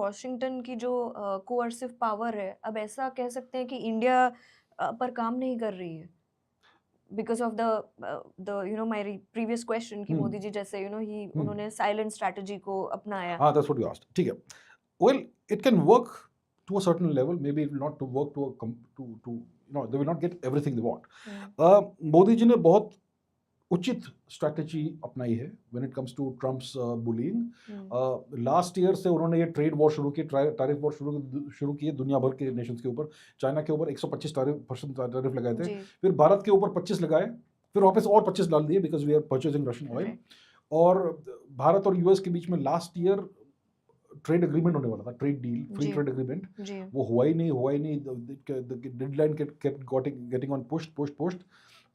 Washington की जो coercive power है, अब ऐसा कह सकते हैं कि इंडिया पर काम नहीं कर रही है। Because of the my previous question कि हुँ, मोदी जी जैसे ही हुँ। उन्होंने साइलेंट स्ट्रैटेजी को अपनाया। हाँ, दैट्स व्हाट यू आस्क्ड, ठीक है। Well, it can work to a certain level, maybe it will not to work to a come to they will not get everything they want. हुँ, मोदी जी ने बहुत उचित strategy अपनाई है when it comes to Trump's bullying. हुँ, last year से उन्होंने ये ट्रेड वॉर शुरू की, टैरिफ वॉर शुरू किए दुनिया भर के नेशंस के ऊपर। चाइना के ऊपर 125 टैरिफ टैरिफ लगाए थे, जी, फिर भारत के ऊपर 25 लगाए, फिर वापस और 25 डाल दिए because we are purchasing Russian oil. Correct, और भारत और यूएस के बीच में लास्ट ईयर ट्रेड एग्रीमेंट होने वाला था, ट्रेड डील, फ्री जी, ट्रेड एग्रीमेंट। जी, वो हुआ ही नहीं, deadline kept getting on pushed.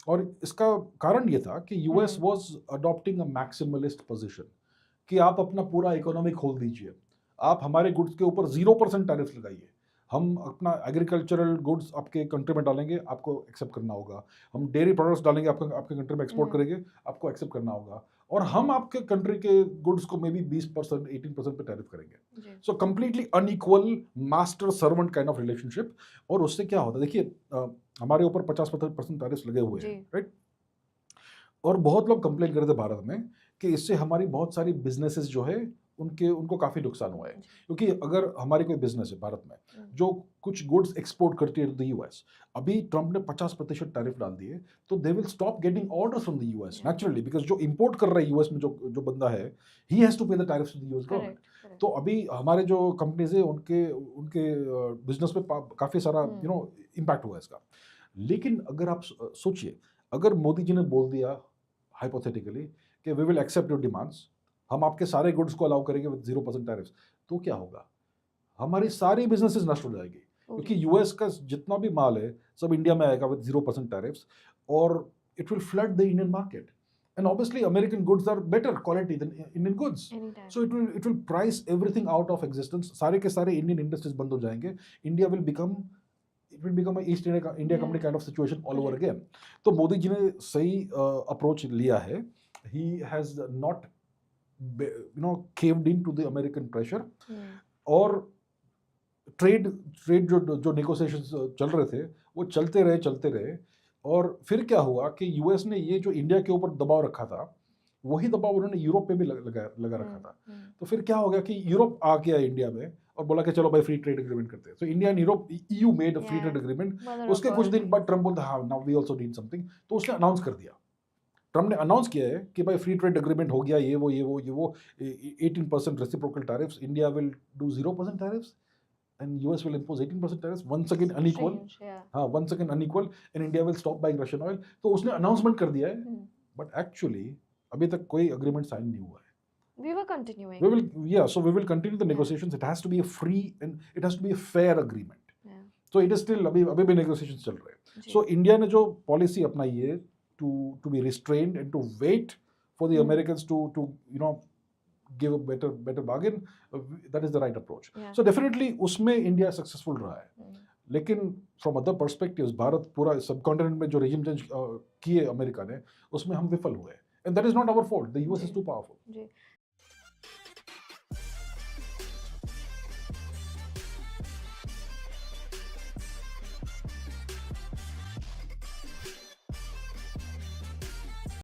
और इसका कारण ये था कि US hmm, was adopting a maximalist position कि आप अपना पूरा इकोनॉमी खोल दीजिए, आप हमारे गुड्स के ऊपर 0% टैरिफ लगाइए, हम अपना एग्रीकल्चरल गुड्स आपके कंट्री में डालेंगे, आपको एक्सेप्ट करना होगा, हम डेयरी प्रोडक्ट्स डालेंगे, आपके आपके कंट्री में एक्सपोर्ट हुँ, करेंगे, आपको एक्सेप्ट करना होगा, और हम आपके कंट्री के गुड्स को मे बी 20% 18% पे टैरिफ करेंगे। जी, so completely unequal master servant kind of relationship. और उससे क्या होता है, देखिए, हमारे ऊपर 50% टैरिफ लगे हुए जी, हैं, राइट? और बहुत लोग कंप्लेन कर रहे थे भारत में कि इससे हमारी बहुत सारी बिज़नेसेस जो है, उनके उनको काफ़ी नुकसान हुआ है। जी, क्योंकि अगर हमारी कोई बिज़नेस है भारत में, हुँ, जो कुछ गुड्स एक्सपोर्ट करती है टू द यूएस, अभी ट्रंप ने 50% टैरिफ डाल दिए, तो they will stop getting orders from the US जी, नेचुरली, बिकॉज़ जो इंपोर्ट कर रहा है यूएस में, जो जो बंदा है, he has to pay the tariffs to the US government. Correct, correct, तो अभी हमारे जो कंपनीज़ है, उनके उनके बिज़नेस पे काफ़ी सारा हुँ, इम्पैक्ट हुआ है इसका। लेकिन अगर आप सोचिए, अगर मोदी जी ने बोल दिया हाइपोथेटिकली कि we will accept your demands, हम आपके सारे गुड्स को अलाउ करेंगे विद 0% टैरिफ्स, तो क्या होगा? हमारी सारी बिज़नेसेस नष्ट हो जाएगी, पूरी, क्योंकि यूएस का जितना भी माल है, सब इंडिया में आएगा विद 0% टैरिफ्स, और it will flood the Indian market. And obviously American goods are better quality than Indian goods. Any time, so it will price everything out of existence, सारे के सारे इंडियन इंडस्ट्रीज बंद हो जाएंगे। India will become it will become East India या company kind of situation all over correct, again. तो मोदी जी ने सही अप्रोच लिया है। He has not caved into the American pressure. हुँ, और ट्रेड ट्रेड जो जो नेगोशिएशंस चल रहे थे, वो चलते रहे। और फिर क्या हुआ कि यूएस ने ये जो इंडिया के ऊपर दबाव रखा था, वही दबाव उन्होंने यूरोप पे भी लगा रखा हुँ, था। हुँ, तो फिर क्या हो गया कि यूरोप आ गया इंडिया में और बोला कि चलो भाई फ्री ट्रेड एग्रीमेंट करते हैं। तो India and Europe, EU made a free या ट्रेड एग्रीमेमेंट। मदर ऑफ उसके कुछ ऑल दिन बाद ट्रेड्स, ट्रम्प बोलता, हाँ now we also need something, तो उसने अनाउंस कर दिया। ट्रम्प ने अनाउंस किया है कि भाई फ्री ट्रेड एग्रीमेंट हो गया, ये वो 18% reciprocal tariffs, India will do 0% tariffs, and US will impose 18% tariffs, once again unequal. Strange, या हाँ, once again unequal, and India will stop buying Russian oil. तो उसने अनाउंसमेंट कर दिया है, हुँ, बट एक्चुअली अभी तक कोई अग्रीमेंट साइन नहीं हुआ है। We were We continuing, will, yeah, so we will continue the या, negotiations. It has to be a free and it has to be a fair agreement. या, So it is still अभी अभी भी negotiations चल रहे हैं। जी, So India ने जो पॉलिसी अपनाई है to be restrained and to wait for the hmm, Americans to give a better bargain, that is the right approach. या, So definitely उसमें इंडिया सक्सेसफुल रहा है। हुँ, लेकिन फ्रॉम अदर पर्सपेक्टिव्स, भारत पूरा सब कॉन्टिनेंट में जो रेजिम चेंज किए अमेरिका ने, उसमें हम विफल हुए, and that is not our fault, the US जी, इज टू पावरफुल। जी।